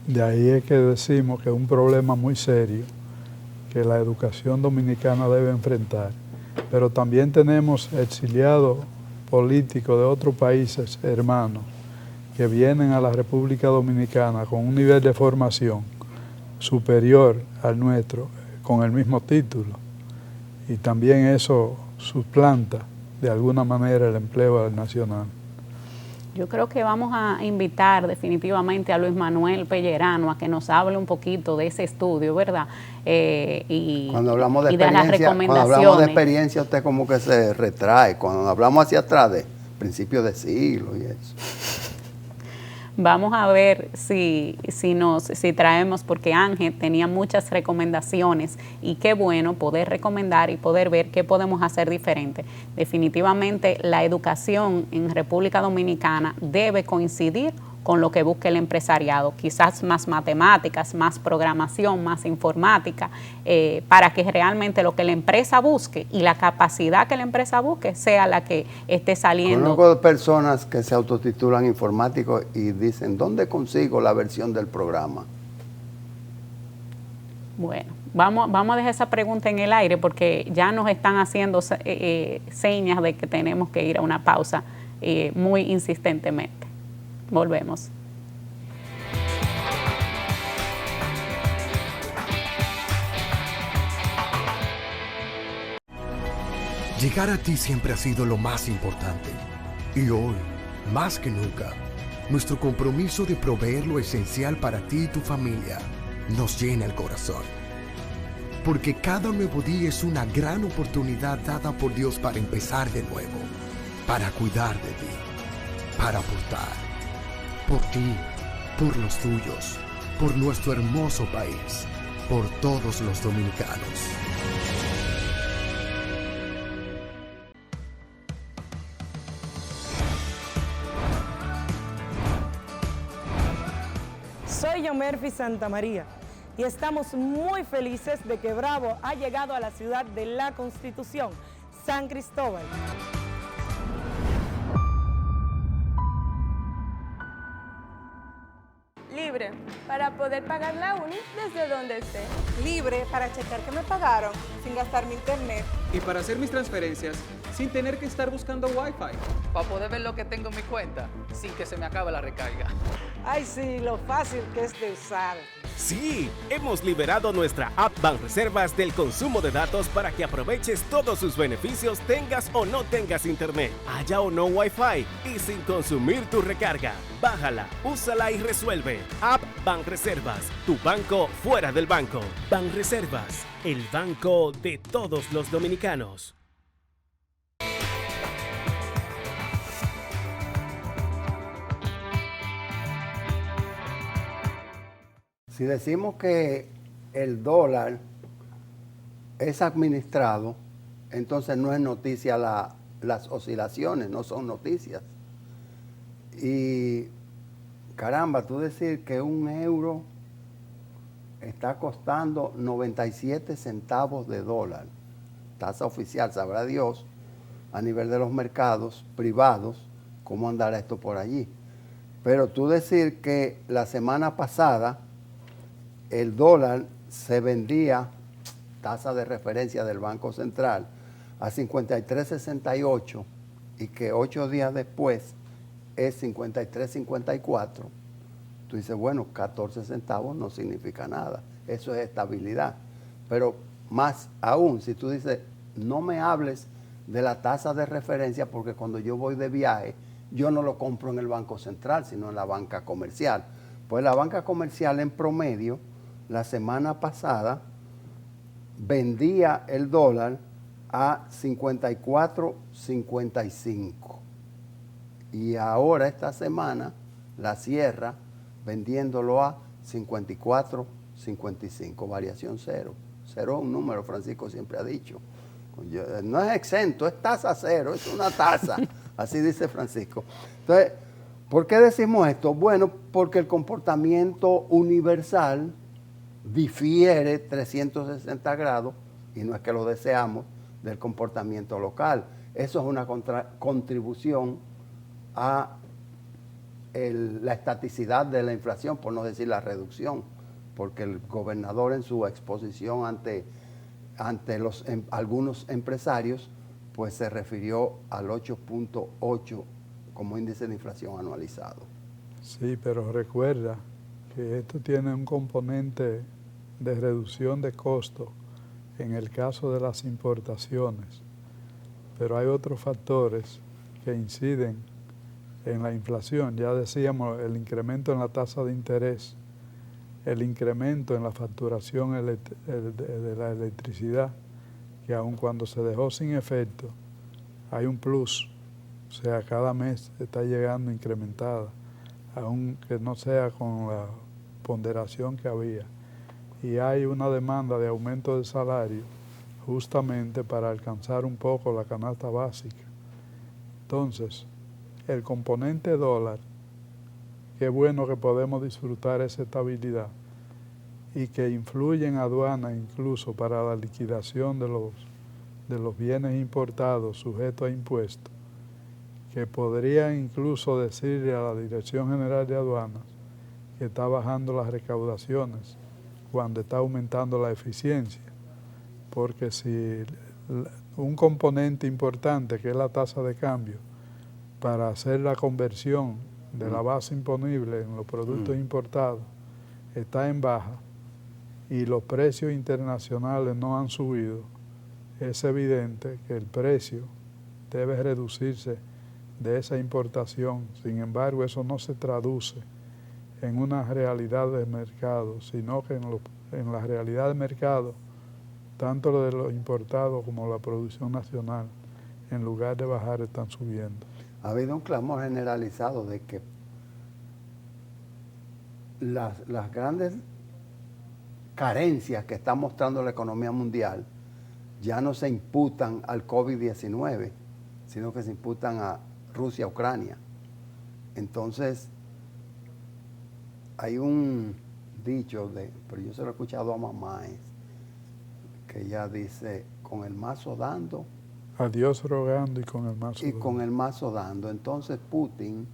De ahí es que decimos que es un problema muy serio que la educación dominicana debe enfrentar. Pero también tenemos exiliados políticos de otros países hermanos que vienen a la República Dominicana con un nivel de formación superior al nuestro, con el mismo título. Y también eso suplanta de alguna manera el empleo nacional. Yo creo que vamos a invitar definitivamente a Luis Manuel Pellerano a que nos hable un poquito de ese estudio, ¿verdad? Cuando hablamos de y de las recomendaciones. Cuando hablamos de experiencia, usted como que se retrae. Cuando hablamos hacia atrás de principios de siglo y eso. Vamos a ver si traemos, porque Ángel tenía muchas recomendaciones y qué bueno poder recomendar y poder ver qué podemos hacer diferente. Definitivamente la educación en República Dominicana debe coincidir con lo que busca el empresariado, quizás más matemáticas, más programación, más informática, para que realmente lo que la empresa busque y la capacidad que la empresa busque sea la que esté saliendo. Conozco personas que se autotitulan informáticos y dicen, ¿dónde consigo la versión del programa? Bueno, vamos a dejar esa pregunta en el aire porque ya nos están haciendo señas de que tenemos que ir a una pausa muy insistentemente. Volvemos. Llegar a ti siempre ha sido lo más importante. Y hoy, más que nunca, nuestro compromiso de proveer lo esencial para ti y tu familia nos llena el corazón. Porque cada nuevo día es una gran oportunidad dada por Dios para empezar de nuevo, para cuidar de ti, para aportar. Por ti, por los tuyos, por nuestro hermoso país, por todos los dominicanos. Soy Yomerfi Santamaría y estamos muy felices de que Bravo ha llegado a la ciudad de la Constitución, San Cristóbal. Libre, para poder pagar la uni desde donde esté. Libre para checar que me pagaron sin gastar mi internet. Y para hacer mis transferencias sin tener que estar buscando Wi-Fi. Para poder ver lo que tengo en mi cuenta sin que se me acabe la recarga. Ay, sí, lo fácil que es de usar. Sí, hemos liberado nuestra app Banreservas del consumo de datos para que aproveches todos sus beneficios tengas o no tengas internet, haya o no Wi-Fi y sin consumir tu recarga. Bájala, úsala y resuelve. App Banreservas, tu banco fuera del banco. Banreservas, el banco de todos los dominicanos. Si decimos que el dólar es administrado, entonces no es noticia las oscilaciones, no son noticias. Y caramba, tú decir que un euro está costando 97 centavos de dólar, tasa oficial, sabrá Dios, a nivel de los mercados privados, cómo andará esto por allí. Pero tú decir que la semana pasada el dólar se vendía, tasa de referencia del Banco Central, a 53.68 y que 8 días después es 53.54, tú dices, bueno, 14 centavos no significa nada, eso es estabilidad. Pero más aún, si tú dices, no me hables de la tasa de referencia porque cuando yo voy de viaje, yo no lo compro en el Banco Central, sino en la banca comercial. Pues la banca comercial en promedio, la semana pasada, vendía el dólar a 54.55. Y ahora esta semana la cierra vendiéndolo a 54.55, variación cero. Cero es un número, Francisco siempre ha dicho. No es exento, es tasa cero, es una tasa. Así dice Francisco. Entonces, ¿por qué decimos esto? Bueno, porque el comportamiento universal difiere 360 grados, y no es que lo deseamos, del comportamiento local. Eso es una contribución a la estaticidad de la inflación, por no decir la reducción, porque el gobernador en su exposición ante algunos empresarios, pues se refirió al 8.8 como índice de inflación anualizado. Sí, pero recuerda que esto tiene un componente de reducción de costo en el caso de las importaciones, pero hay otros factores que inciden en la inflación. Ya decíamos, el incremento en la tasa de interés, el incremento en la facturación de la electricidad, que aun cuando se dejó sin efecto, hay un plus, o sea, cada mes está llegando incrementada, aunque no sea con la ponderación que había. Y hay una demanda de aumento de salario justamente para alcanzar un poco la canasta básica. Entonces, el componente dólar, qué bueno que podemos disfrutar esa estabilidad y que influye en aduana incluso para la liquidación de los bienes importados sujetos a impuestos, que podría incluso decirle a la Dirección General de Aduanas que está bajando las recaudaciones cuando está aumentando la eficiencia, porque si un componente importante que es la tasa de cambio para hacer la conversión de la base imponible en los productos importados está en baja y los precios internacionales no han subido, es evidente que el precio debe reducirse de esa importación. Sin embargo, eso no se traduce en una realidad de mercado, sino que en la realidad de mercado, tanto lo de los importados como la producción nacional, en lugar de bajar, están subiendo. Ha habido un clamor generalizado de que las grandes carencias que está mostrando la economía mundial ya no se imputan al COVID-19, sino que se imputan a Rusia, Ucrania. Entonces, hay un dicho, pero yo se lo he escuchado a mamá, que ella dice, con el mazo dando, a Dios rogando y con el mazo y dando. con el mazo dando. Entonces Putin,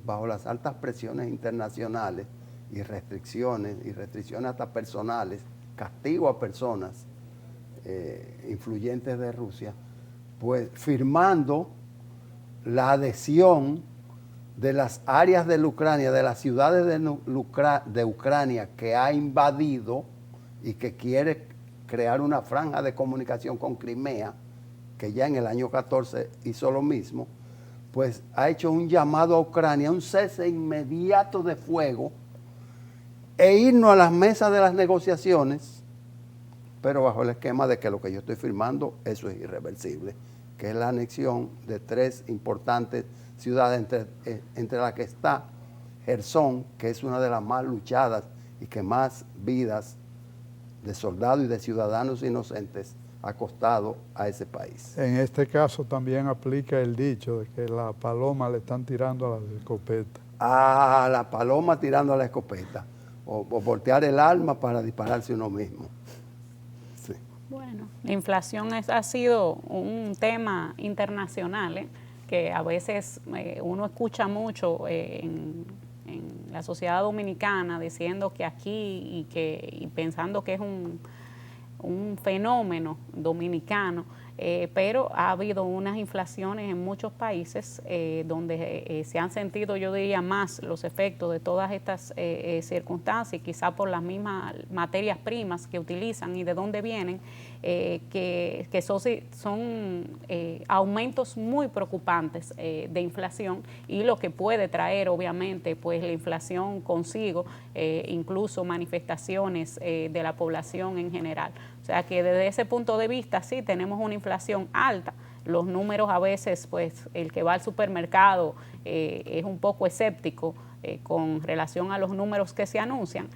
bajo las altas presiones internacionales y restricciones hasta personales, castigo a personas influyentes de Rusia, pues firmando la adhesión de las áreas de Ucrania, de las ciudades de Ucrania que ha invadido y que quiere crear una franja de comunicación con Crimea, que ya en el año 14 hizo lo mismo, pues ha hecho un llamado a Ucrania, un cese inmediato de fuego e irnos a las mesas de las negociaciones, pero bajo el esquema de que lo que yo estoy firmando, eso es irreversible, que es la anexión de 3 importantes ciudades, entre las que está Jersón, que es una de las más luchadas y que más vidas de soldados y de ciudadanos inocentes ha costado a ese país. En este caso también aplica el dicho de que la paloma le están tirando a la escopeta. A la paloma tirando a la escopeta, o voltear el arma para dispararse uno mismo. Sí. Bueno, la inflación ha sido un tema internacional, que a veces uno escucha mucho en la sociedad dominicana diciendo que aquí y pensando que es un fenómeno dominicano, pero ha habido unas inflaciones en muchos países donde se han sentido, yo diría, más los efectos de todas estas circunstancias, quizá por las mismas materias primas que utilizan y de dónde vienen, que son aumentos muy preocupantes de inflación, y lo que puede traer obviamente pues la inflación consigo incluso manifestaciones de la población en general. O sea que desde ese punto de vista sí tenemos una inflación alta. Los números a veces, pues el que va al supermercado es un poco escéptico con relación a los números que se anuncian,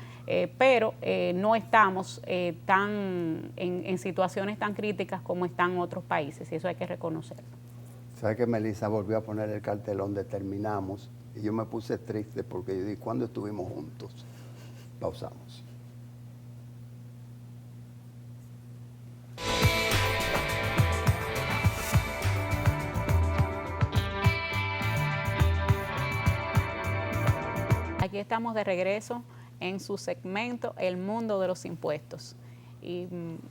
pero no estamos en situaciones tan críticas como están otros países, y eso hay que reconocerlo. ¿Sabe que Melissa volvió a poner el cartelón de terminamos? Y yo me puse triste porque yo dije, ¿cuándo estuvimos juntos? Pausamos. Aquí estamos de regreso en su segmento El Mundo de los Impuestos. Y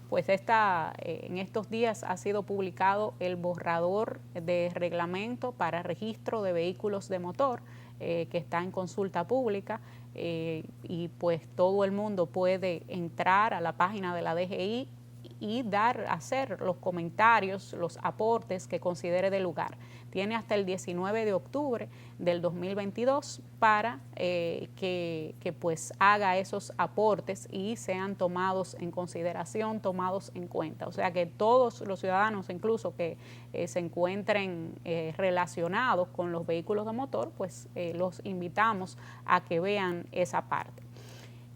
pues en estos días ha sido publicado el borrador de reglamento para registro de vehículos de motor, que está en consulta pública, y pues todo el mundo puede entrar a la página de la DGI y hacer los comentarios, los aportes que considere de lugar. Tiene hasta el 19 de octubre del 2022 para que pues haga esos aportes y sean tomados en consideración, tomados en cuenta. O sea que todos los ciudadanos, incluso que se encuentren relacionados con los vehículos de motor, pues los invitamos a que vean esa parte.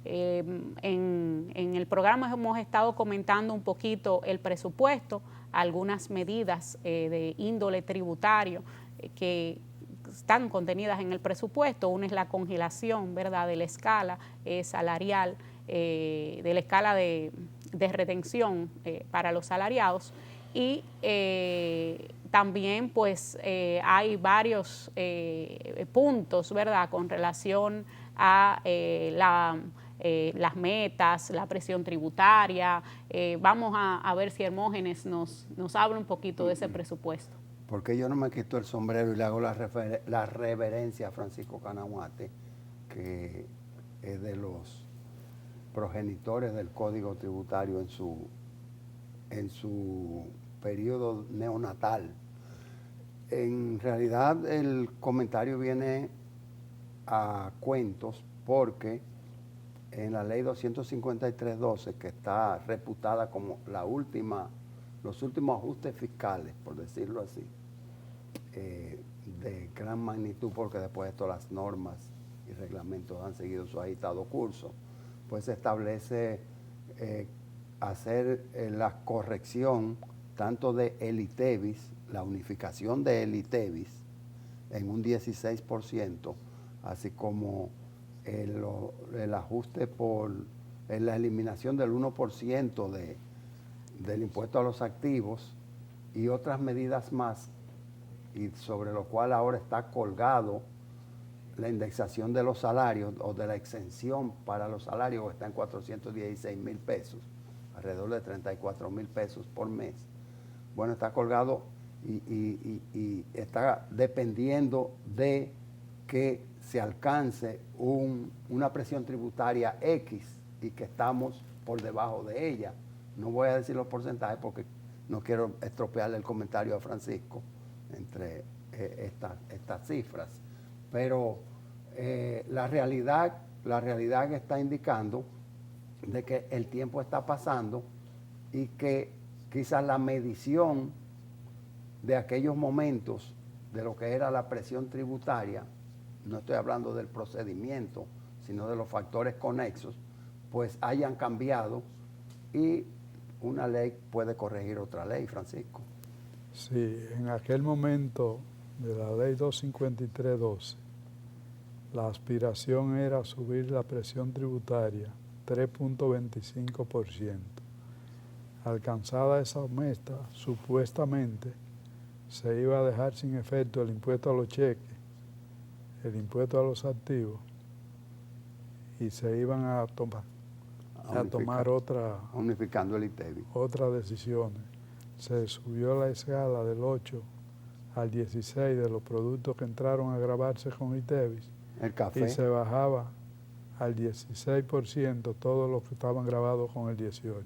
En el programa hemos estado comentando un poquito el presupuesto, algunas medidas de índole tributario que están contenidas en el presupuesto. Una es la congelación, ¿verdad?, de la escala salarial, de la escala de retención para los salariados, y también pues hay varios puntos, ¿verdad?, con relación a las metas, la presión tributaria. Vamos a ver si Hermógenes nos habla un poquito de ese presupuesto. Porque yo no me quito el sombrero y le hago la reverencia a Francisco Canaguate, que es de los progenitores del Código Tributario en su periodo neonatal. En realidad el comentario viene a cuentos porque en la ley 253.12, que está reputada como los últimos ajustes fiscales, por decirlo así, de gran magnitud, porque después de todas las normas y reglamentos han seguido su agitado curso, pues se establece hacer la corrección tanto de el ITEVIS, la unificación de el ITEVIS en un 16%, así como el ajuste por la eliminación del 1% del impuesto a los activos y otras medidas más, y sobre lo cual ahora está colgado la indexación de los salarios o de la exención para los salarios, que está en 416,000 pesos, alrededor de 34,000 pesos por mes. Bueno, está colgado y está dependiendo de que se alcance una presión tributaria X y que estamos por debajo de ella. No voy a decir los porcentajes porque no quiero estropearle el comentario a Francisco entre estas cifras, pero la realidad que está indicando de que el tiempo está pasando y que quizás la medición de aquellos momentos de lo que era la presión tributaria, no estoy hablando del procedimiento, sino de los factores conexos, pues hayan cambiado, y una ley puede corregir otra ley, Francisco. Sí, en aquel momento de la ley 253-12, la aspiración era subir la presión tributaria 3.25%. Alcanzada esa meta, supuestamente se iba a dejar sin efecto el impuesto a los cheques, el impuesto a los activos, y se iban a tomar unificando el ITEVI. Otras decisiones. Se subió la escala del 8 al 16 de los productos que entraron a gravarse con ITEVI. El café. Y se bajaba al 16% todos los que estaban grabados con el 18%.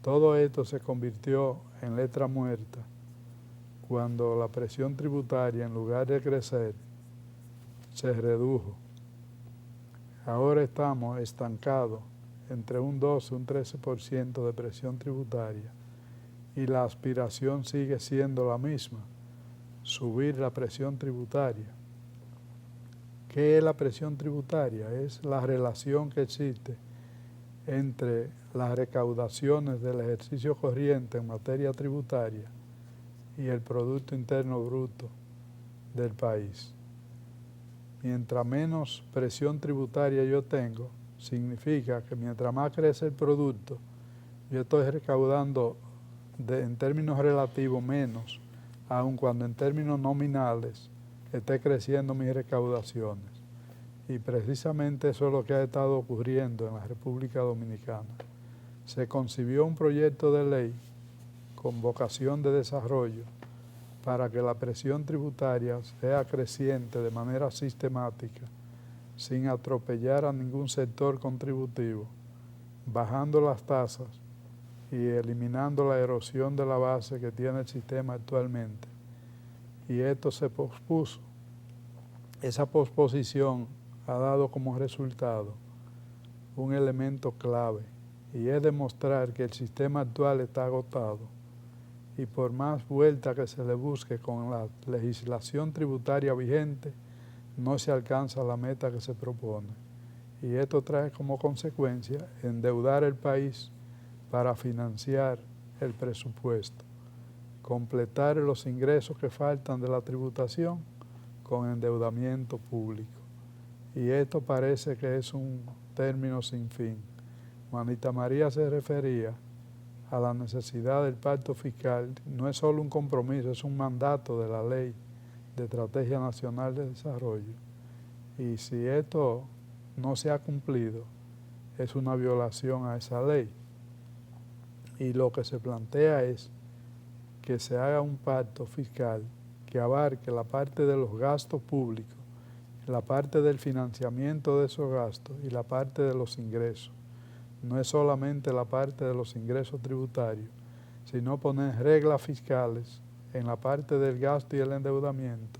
Todo esto se convirtió en letra muerta cuando la presión tributaria, en lugar de crecer, se redujo. Ahora estamos estancados entre un 12 y un 13% de presión tributaria y la aspiración sigue siendo la misma, subir la presión tributaria. ¿Qué es la presión tributaria? Es la relación que existe entre las recaudaciones del ejercicio corriente en materia tributaria y el Producto Interno Bruto del país. Mientras menos presión tributaria yo tengo, significa que mientras más crece el producto, yo estoy recaudando en términos relativos menos, aun cuando en términos nominales esté creciendo mis recaudaciones. Y precisamente eso es lo que ha estado ocurriendo en la República Dominicana. Se concibió un proyecto de ley con vocación de desarrollo para que la presión tributaria sea creciente de manera sistemática, sin atropellar a ningún sector contributivo, bajando las tasas y eliminando la erosión de la base que tiene el sistema actualmente. Y esto se pospuso. Esa posposición ha dado como resultado un elemento clave, y es demostrar que el sistema actual está agotado, y por más vuelta que se le busque con la legislación tributaria vigente, no se alcanza la meta que se propone. Y esto trae como consecuencia endeudar el país para financiar el presupuesto, completar los ingresos que faltan de la tributación con endeudamiento público. Y esto parece que es un término sin fin. Juanita María se refería a la necesidad del pacto fiscal. No es solo un compromiso, es un mandato de la Ley de Estrategia Nacional de Desarrollo. Y si esto no se ha cumplido, es una violación a esa ley. Y lo que se plantea es que se haga un pacto fiscal que abarque la parte de los gastos públicos, la parte del financiamiento de esos gastos y la parte de los ingresos. No es solamente la parte de los ingresos tributarios, sino poner reglas fiscales en la parte del gasto y el endeudamiento,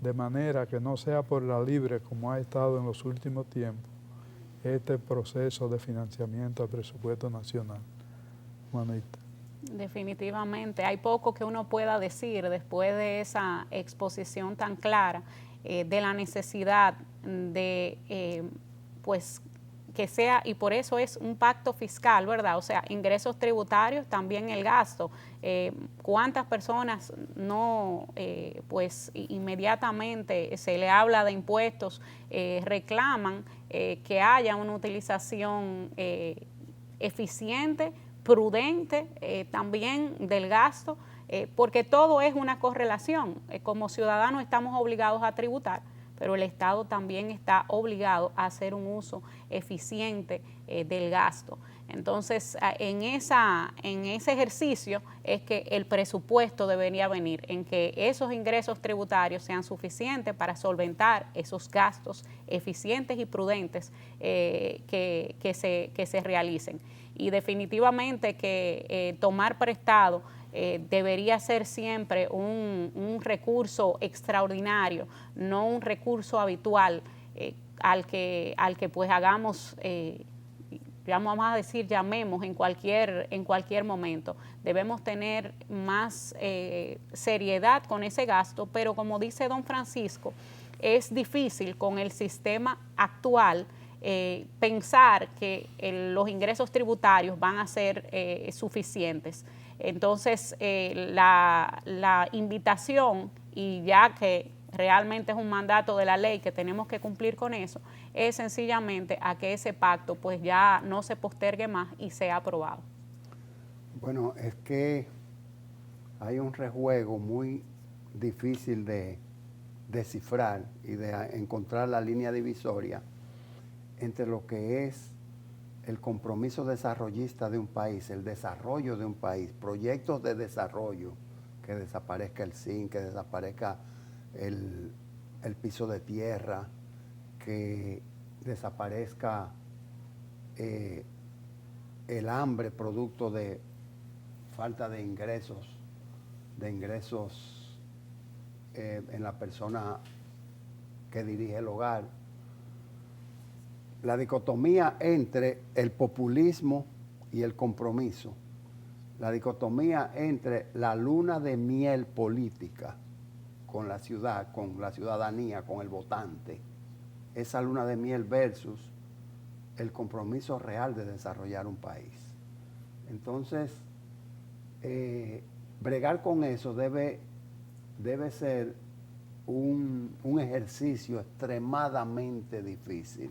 de manera que no sea por la libre como ha estado en los últimos tiempos este proceso de financiamiento del presupuesto nacional. Juanita. Definitivamente, hay poco que uno pueda decir después de esa exposición tan clara de la necesidad de, pues, que sea, y por eso es un pacto fiscal, ¿verdad? O sea, ingresos tributarios, también el gasto. ¿Cuántas personas no, pues, inmediatamente se le habla de impuestos, reclaman que haya una utilización eficiente, prudente, también del gasto, porque todo es una correlación. Como ciudadanos estamos obligados a tributar, pero el Estado también está obligado a hacer un uso eficiente del gasto. Entonces, en ese ejercicio es que el presupuesto debería venir, en que esos ingresos tributarios sean suficientes para solventar esos gastos eficientes y prudentes que se realicen. Y definitivamente que tomar prestado debería ser siempre un recurso extraordinario, no un recurso habitual al que pues hagamos, vamos a decir, llamemos en cualquier momento. Debemos tener más seriedad con ese gasto, pero como dice don Francisco, es difícil con el sistema actual pensar que los ingresos tributarios van a ser suficientes. Entonces, la invitación, y ya que realmente es un mandato de la ley que tenemos que cumplir con eso, es sencillamente a que ese pacto pues ya no se postergue más y sea aprobado. Bueno, es que hay un rejuego muy difícil de descifrar y de encontrar la línea divisoria entre lo que es el compromiso desarrollista de un país, el desarrollo de un país, proyectos de desarrollo, que desaparezca el zinc, que desaparezca el piso de tierra, que desaparezca el hambre producto de falta de ingresos en la persona que dirige el hogar. La dicotomía entre el populismo y el compromiso, la dicotomía entre la luna de miel política con la ciudad, con la ciudadanía, con el votante, esa luna de miel versus el compromiso real de desarrollar un país. Entonces, bregar con eso debe ser un ejercicio extremadamente difícil.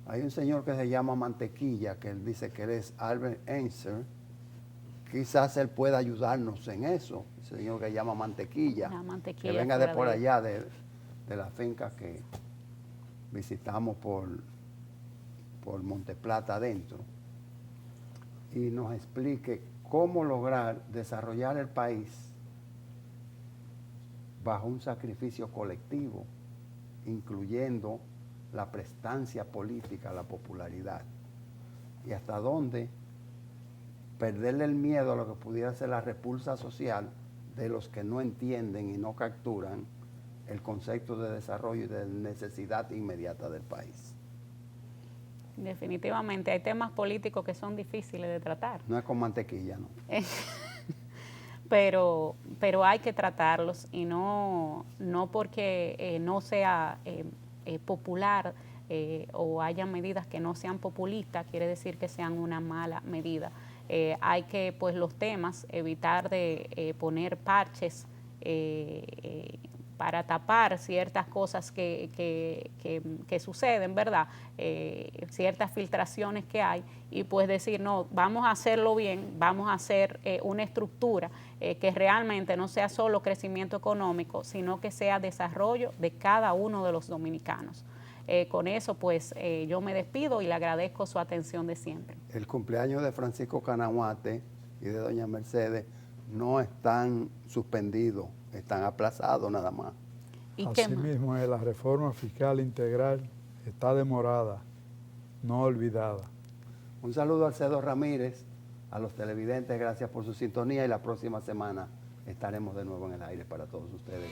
Hay un señor que se llama Mantequilla, que él dice que él es Albert Einstein. Quizás él pueda ayudarnos en eso, ese señor que se llama Mantequilla, que venga de por allá, de la finca que visitamos por Monteplata adentro, y nos explique cómo lograr desarrollar el país bajo un sacrificio colectivo, incluyendo la prestancia política, la popularidad, y hasta dónde perderle el miedo a lo que pudiera ser la repulsa social de los que no entienden y no capturan el concepto de desarrollo y de necesidad inmediata del país. Definitivamente, hay temas políticos que son difíciles de tratar. No es con mantequilla, ¿no? Pero hay que tratarlos, y no porque no sea popular o haya medidas que no sean populistas, quiere decir que sean una mala medida. Hay que, pues, los temas, evitar de poner parches para tapar ciertas cosas que suceden, ¿verdad? Ciertas filtraciones que hay, y pues decir, no, vamos a hacerlo bien, vamos a hacer una estructura que realmente no sea solo crecimiento económico, sino que sea desarrollo de cada uno de los dominicanos. Con eso, pues, yo me despido y le agradezco su atención de siempre. El cumpleaños de Francisco Canahuate y de doña Mercedes no están suspendidos, están aplazados nada más. Asimismo, la reforma fiscal integral está demorada, no olvidada. Un saludo al Cedo Ramírez, a los televidentes, gracias por su sintonía, y la próxima semana estaremos de nuevo en el aire para todos ustedes.